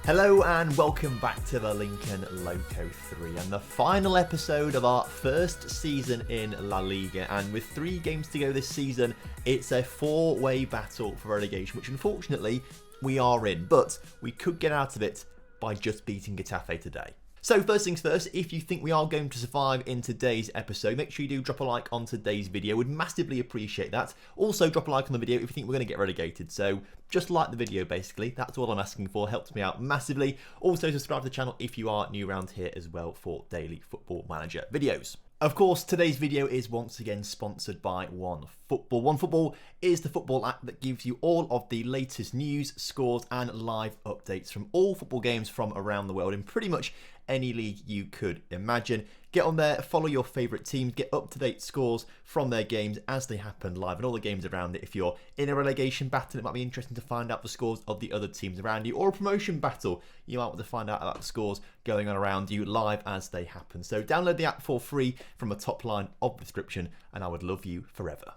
Hello and welcome back to the Lincoln Loco 3 and the final episode of our first season in La Liga, and with 3 games to go this season it's a 4-way battle for relegation, which unfortunately we are in, but we could get out of it by just beating Getafe today. So first things first, if you think we are going to survive in today's episode, make sure you do drop a like on today's video. Would massively appreciate that. Also drop a like on the video if you think we're going to get relegated. So just like the video basically, that's all I'm asking for, helps me out massively. Also subscribe to the channel if you are new around here as well for daily Football Manager videos. Of course, today's video is once again sponsored by OneFootball. OneFootball is the football app that gives you all of the latest news, scores and live updates from all football games from around the world in pretty much any league you could imagine. Get on there, follow your favourite teams, get up-to-date scores from their games as they happen live and all the games around it. If you're in a relegation battle, it might be interesting to find out the scores of the other teams around you, or a promotion battle, you might want to find out about the scores going on around you live as they happen. So download the app for free from the top line of the description and I would love you forever.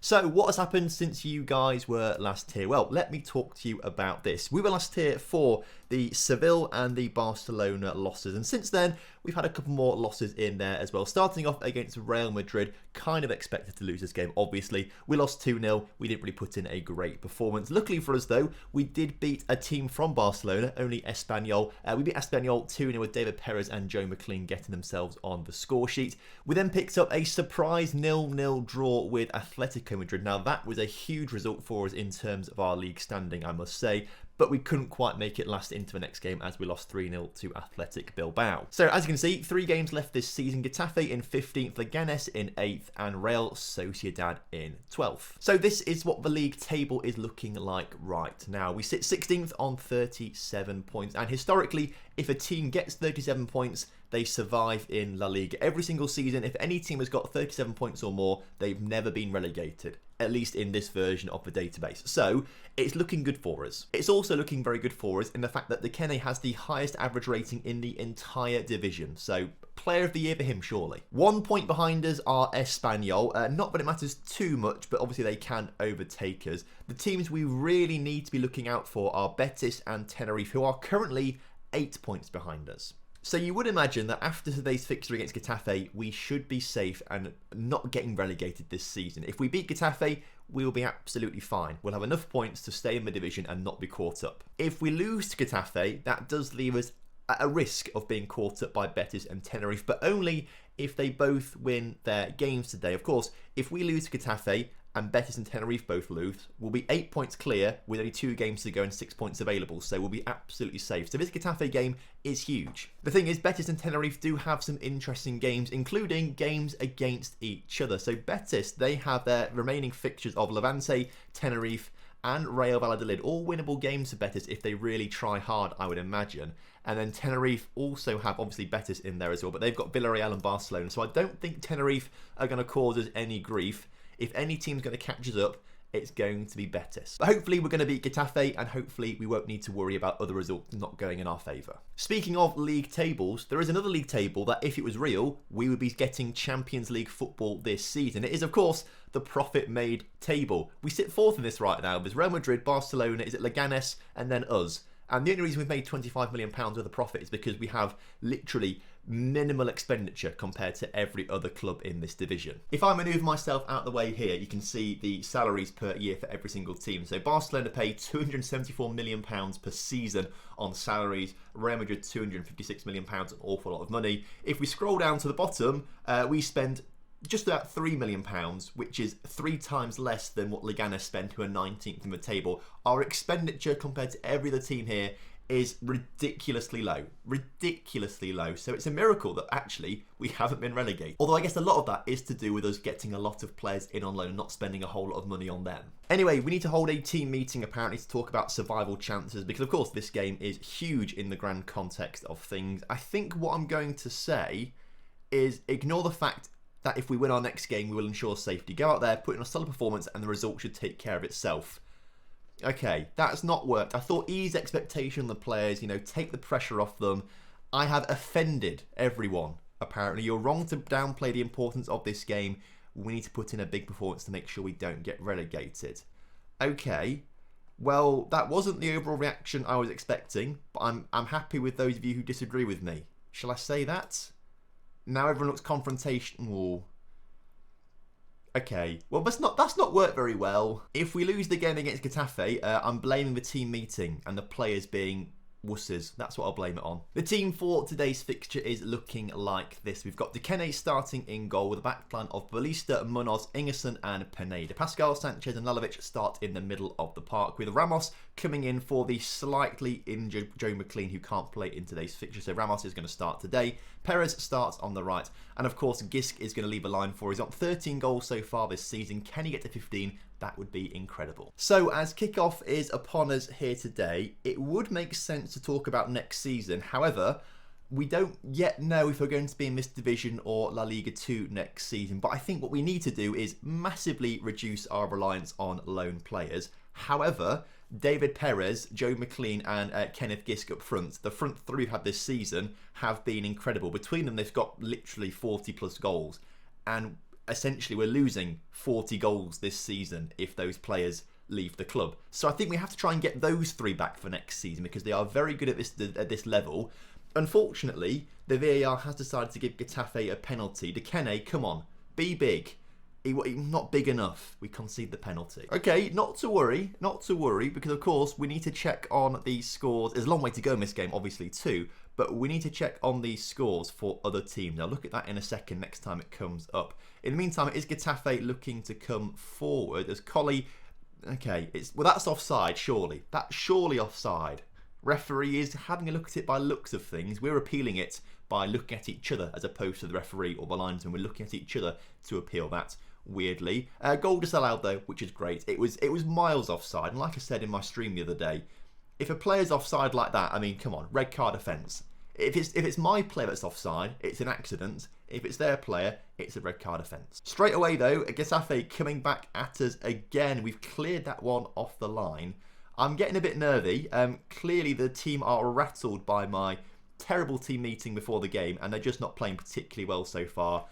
So what has happened since you guys were last here? Well, let me talk to you about this. We were last here for the Seville and the Barcelona losses, and since then we've had a couple more losses in there as well. Starting off against Real Madrid, kind of expected to lose this game, obviously. We lost 2-0, we didn't really put in a great performance. Luckily for us though, we did beat a team from Barcelona, only Espanyol. We beat Espanyol 2-0 with David Perez and Joe McLean getting themselves on the score sheet. We then picked up a surprise 0-0 draw with Atletico Madrid. Now that was a huge result for us in terms of our league standing, I must say, but we couldn't quite make it last into the next game as we lost 3-0 to Athletic Bilbao. So as you can see, 3 games left this season. Getafe in 15th, Leganes in 8th and Real Sociedad in 12th. So this is what the league table is looking like right now. We sit 16th on 37 points, and historically if a team gets 37 points they survive in La Liga. Every single season, if any team has got 37 points or more, they've never been relegated, at least in this version of the database. So it's looking good for us. It's also looking very good for us in the fact that Lekene has the highest average rating in the entire division. So player of the year for him, surely. 1 point behind us are Espanyol. Not that it matters too much, but obviously they can overtake us. The teams we really need to be looking out for are Betis and Tenerife, who are currently 8 points behind us. So you would imagine that after today's fixture against Getafe, we should be safe and not getting relegated this season. If we beat Getafe, we will be absolutely fine. We'll have enough points to stay in the division and not be caught up. If we lose to Getafe, that does leave us at a risk of being caught up by Betis and Tenerife, but only if they both win their games today. Of course, if we lose to Getafe and Betis and Tenerife both lose, we'll be 8 points clear with only 2 games to go and 6 points available, so we'll be absolutely safe. So this Getafe game is huge. The thing is, Betis and Tenerife do have some interesting games, including games against each other. So Betis, they have their remaining fixtures of Levante, Tenerife and Real Valladolid, all winnable games for Betis if they really try hard, I would imagine. And then Tenerife also have obviously Betis in there as well, but they've got Villarreal and Barcelona, so I don't think Tenerife are going to cause us any grief. If any team's going to catch us up, it's going to be Betis. But hopefully we're going to beat Getafe, and hopefully we won't need to worry about other results not going in our favour. Speaking of league tables, there is another league table that if it was real, we would be getting Champions League football this season. It is of course the profit made table. We sit 4th in this right now. There's Real Madrid, Barcelona, is it Leganes and then us. And the only reason we've made £25 million worth of profit is because we have literally minimal expenditure compared to every other club in this division. If I manoeuvre myself out the way here, you can see the salaries per year for every single team. So Barcelona pay £274 million per season on salaries. Real Madrid £256 million, an awful lot of money. If we scroll down to the bottom, we spend just about £3 million, which is 3 times less than what Leganes spent, who are 19th in the table. Our expenditure compared to every other team here is ridiculously low. Ridiculously low. So it's a miracle that actually we haven't been relegated. Although I guess a lot of that is to do with us getting a lot of players in on loan and not spending a whole lot of money on them. Anyway, we need to hold a team meeting apparently to talk about survival chances, because of course this game is huge in the grand context of things. I think what I'm going to say is ignore the fact that if we win our next game, we will ensure safety. Go out there, put in a solid performance, and the result should take care of itself. Okay, that's not worked. I thought ease expectation on the players, take the pressure off them. I have offended everyone, apparently. You're wrong to downplay the importance of this game. We need to put in a big performance to make sure we don't get relegated. Okay, Well, that wasn't the overall reaction I was expecting, but I'm happy with those of you who disagree with me. Shall I say that? Now everyone looks confrontational. Okay, well that's not worked very well. If we lose the game against Getafe, I'm blaming the team meeting and the players being wusses. That's what I'll blame it on. The team for today's fixture is looking like this. We've got Dikene starting in goal with a backline of Ballista, Munoz, Ingerson and Pineda. Pascal, Sanchez and Lalovic start in the middle of the park with Ramos coming in for the slightly injured Joe McLean who can't play in today's fixture. So Ramos is going to start today. Perez starts on the right. And of course Gisk is going to leave a line for. He's got 13 goals so far this season. Can he get to 15? That would be incredible. So as kickoff is upon us here today, it would make sense to talk about next season. However, we don't yet know if we're going to be in this division or La Liga 2 next season. But I think what we need to do is massively reduce our reliance on loan players. However, David Perez, Joe McLean and Kenneth Gisk up front, the front three we've had this season have been incredible. Between them, they've got literally 40 plus goals. And essentially we're losing 40 goals this season if those players leave the club. So I think we have to try and get those three back for next season because they are very good at this level. Unfortunately, the VAR has decided to give Getafe a penalty. Dikene, come on, be big. He's not big enough. We concede the penalty. Okay, not to worry, because of course we need to check on these scores. There's a long way to go in this game, obviously, too. But we need to check on these scores for other teams. I'll look at that in a second next time it comes up. In the meantime, is Getafe looking to come forward? As Collie... Okay, that's offside, surely. That's surely offside. Referee is having a look at it by looks of things. We're appealing it by looking at each other as opposed to the referee or the linesman. We're looking at each other to appeal that, weirdly. Goal disallowed, though, which is great. It was miles offside. And like I said in my stream the other day, if a player's offside like that, I mean, come on, red card offence. If it's my player that's offside, it's an accident. If it's their player, it's a red card offence. Straight away, though, Getafe coming back at us again. We've cleared that one off the line. I'm getting a bit nervy. Clearly, the team are rattled by my terrible team meeting before the game, and they're just not playing particularly well so far.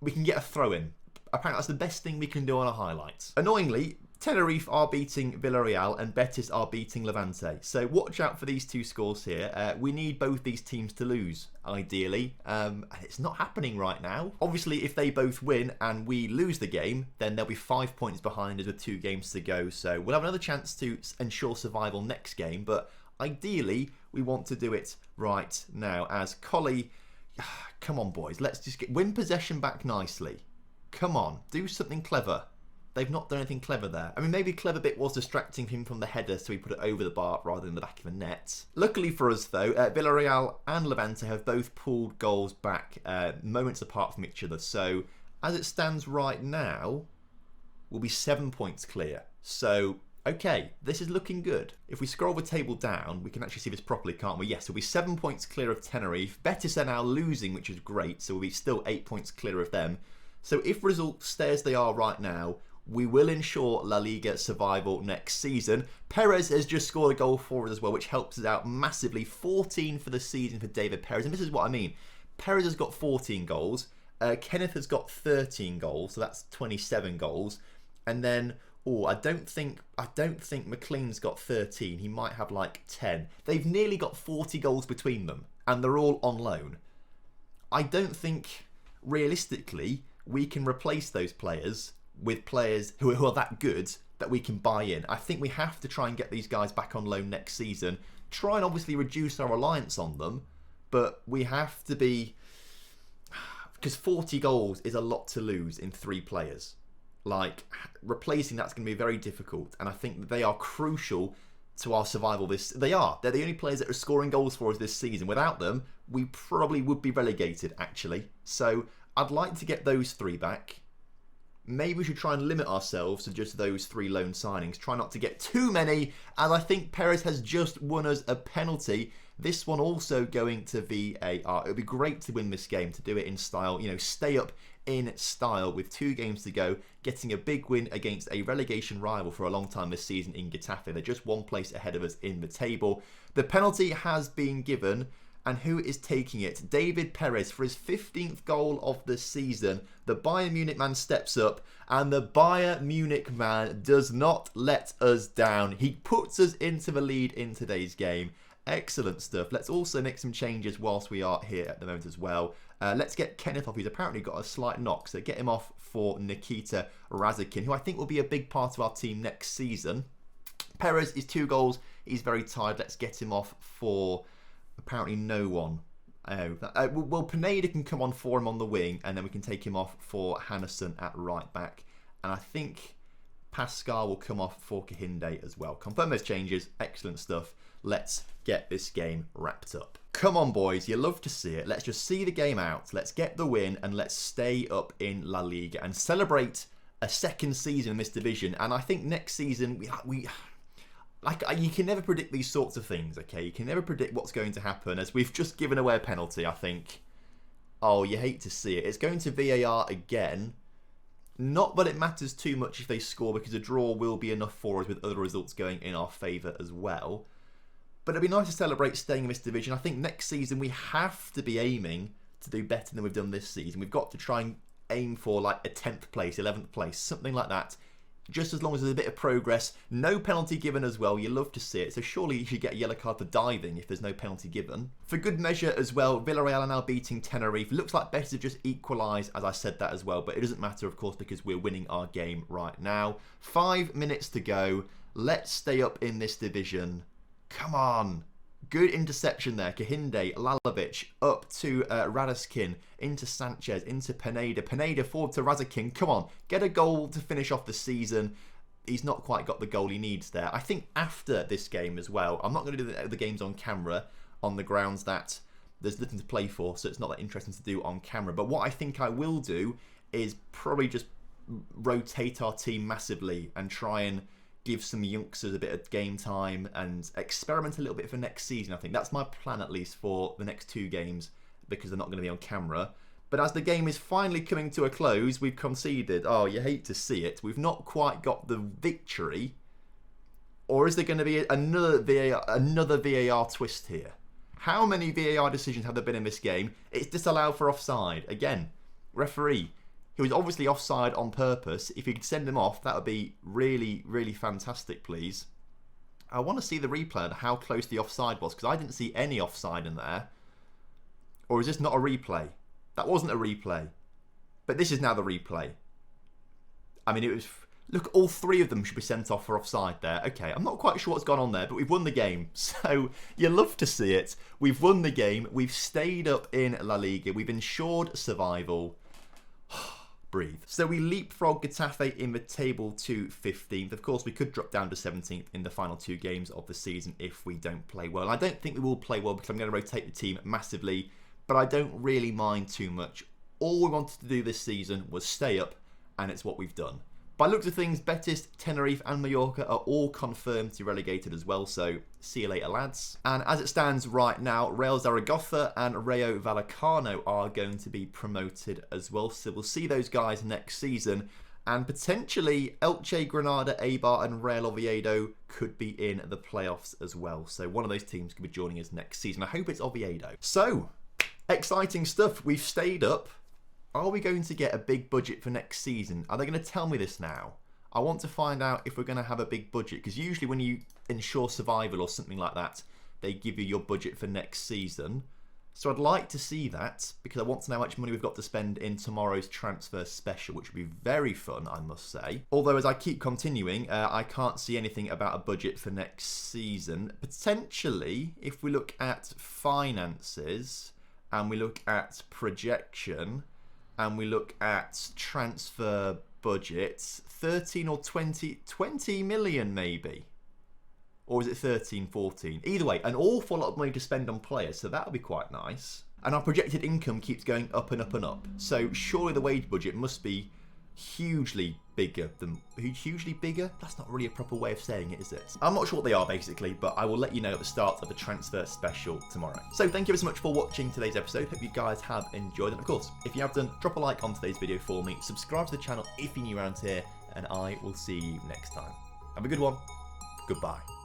We can get a throw-in. Apparently, that's the best thing we can do on our highlights. Annoyingly, Tenerife are beating Villarreal and Betis are beating Levante. So watch out for these two scores here. We need both these teams to lose, ideally. It's not happening right now. Obviously, if they both win and we lose the game, then they'll be 5 points behind us with 2 games to go. So we'll have another chance to ensure survival next game. But ideally, we want to do it right now. As Collie, come on, boys. Let's just win possession back nicely. Come on, do something clever. They've not done anything clever there. I mean, maybe the clever bit was distracting him from the header, so he put it over the bar rather than the back of the net. Luckily for us, though, Villarreal and Levante have both pulled goals back moments apart from each other. So, as it stands right now, we'll be 7 points clear. So, okay, this is looking good. If we scroll the table down, we can actually see this properly, can't we? Yes, we'll be 7 points clear of Tenerife. Betis are now losing, which is great, so we'll be still 8 points clear of them. So, if results stay as they are right now, we will ensure La Liga survival next season. Perez has just scored a goal for us as well, which helps us out massively. 14 for the season for David Perez. And this is what I mean. Perez has got 14 goals. Kenneth has got 13 goals, so that's 27 goals. And then, I don't think McLean's got 13. He might have like 10. They've nearly got 40 goals between them, and they're all on loan. I don't think, realistically, we can replace those players with players who are that good that we can buy in. I think we have to try and get these guys back on loan next season. Try and obviously reduce our reliance on them, but we have to be... Because 40 goals is a lot to lose in 3 players. Like, replacing that's going to be very difficult, and I think they are crucial to our survival. They're the only players that are scoring goals for us this season. Without them, we probably would be relegated, actually. So, I'd like to get those 3 back. Maybe we should try and limit ourselves to just those 3 loan signings. Try not to get too many. And I think Perez has just won us a penalty. This one also going to VAR. It would be great to win this game, to do it in style. You know, stay up in style with 2 games to go. Getting a big win against a relegation rival for a long time this season in Getafe. They're just 1 place ahead of us in the table. The penalty has been given. And who is taking it? David Perez for his 15th goal of the season. The Bayern Munich man steps up, and the Bayern Munich man does not let us down. He puts us into the lead in today's game. Excellent stuff. Let's also make some changes whilst we are here at the moment as well. Let's get Kenneth off, who's apparently got a slight knock. So get him off for Nikita Razakin, who I think will be a big part of our team next season. Perez is 2 goals. He's very tired. Let's get him off for apparently no one. Well, Pineda can come on for him on the wing, and then we can take him off for Hannesson at right back. And I think Pascal will come off for Kahinde as well. Confirm those changes. Excellent stuff. Let's get this game wrapped up. Come on, boys. You love to see it. Let's just see the game out. Let's get the win, and let's stay up in La Liga and celebrate a second season in this division. And I think next season you can never predict these sorts of things, okay? You can never predict what's going to happen, as we've just given away a penalty, I think. Oh, you hate to see it. It's going to VAR again. Not that it matters too much if they score, because a draw will be enough for us with other results going in our favour as well. But it'd be nice to celebrate staying in this division. I think next season we have to be aiming to do better than we've done this season. We've got to try and aim for like a 10th place, 11th place, something like that. Just as long as there's a bit of progress. No penalty given as well. You love to see it. So surely you should get a yellow card for diving if there's no penalty given. For good measure as well, Villarreal are now beating Tenerife. Looks like better to just equalise, as I said that as well. But it doesn't matter, of course, because we're winning our game right now. 5 minutes to go. Let's stay up in this division. Come on. Good interception there. Kahinde, Lalovic, up to Radiskin, into Sanchez, into Pineda. Pineda forward to Razakin. Come on, get a goal to finish off the season. He's not quite got the goal he needs there. I think after this game as well, I'm not going to do the games on camera on the grounds that there's nothing to play for, so it's not that interesting to do on camera. But what I think I will do is probably just rotate our team massively and try and give some youngsters a bit of game time and experiment a little bit for next season. I think that's my plan, at least for the next 2 games, because they're not going to be on camera. But as the game is finally coming to a close, we've conceded. Oh, you hate to see it. We've not quite got the victory. Or is there going to be another VAR twist here? How many VAR decisions have there been in this game? It's disallowed for offside. Again, referee, he was obviously offside on purpose. If you could send him off, that would be really, really fantastic, please. I want to see the replay and how close the offside was, because I didn't see any offside in there. Or is this not a replay? That wasn't a replay. But this is now the replay. I mean, it was... Look, all 3 of them should be sent off for offside there. Okay, I'm not quite sure what's gone on there, but we've won the game. So, you love to see it. We've won the game. We've stayed up in La Liga. We've ensured survival. Breathe. So we leapfrog Getafe in the table to 15th. Of course, we could drop down to 17th in the final 2 games of the season if we don't play well. I don't think we will play well because I'm going to rotate the team massively, but I don't really mind too much. All we wanted to do this season was stay up, and it's what we've done. By looks of things, Betis, Tenerife and Mallorca are all confirmed to be relegated as well, so see you later, lads. And as it stands right now, Real Zaragoza and Rayo Vallecano are going to be promoted as well, so we'll see those guys next season. And potentially Elche, Granada, Eibar and Real Oviedo could be in the playoffs as well. So one of those teams could be joining us next season. I hope it's Oviedo. So, exciting stuff. We've stayed up. Are we going to get a big budget for next season? Are they going to tell me this now? I want to find out if we're going to have a big budget, because usually when you ensure survival or something like that, they give you your budget for next season. So I'd like to see that, because I want to know how much money we've got to spend in tomorrow's transfer special, which would be very fun, I must say. Although as I keep continuing, I can't see anything about a budget for next season. Potentially, if we look at finances and we look at projection, and we look at transfer budgets, 13 or 20 million maybe. Or is it 13, 14? Either way, an awful lot of money to spend on players, so that'll be quite nice. And our projected income keeps going up and up and up. So surely the wage budget must be hugely bigger than... Hugely bigger? That's not really a proper way of saying it, is it? I'm not sure what they are, basically, but I will let you know at the start of the transfer special tomorrow. So thank you so much for watching today's episode. Hope you guys have enjoyed it. Of course, if you have done, drop a like on today's video for me. Subscribe to the channel if you're new around here, and I will see you next time. Have a good one. Goodbye.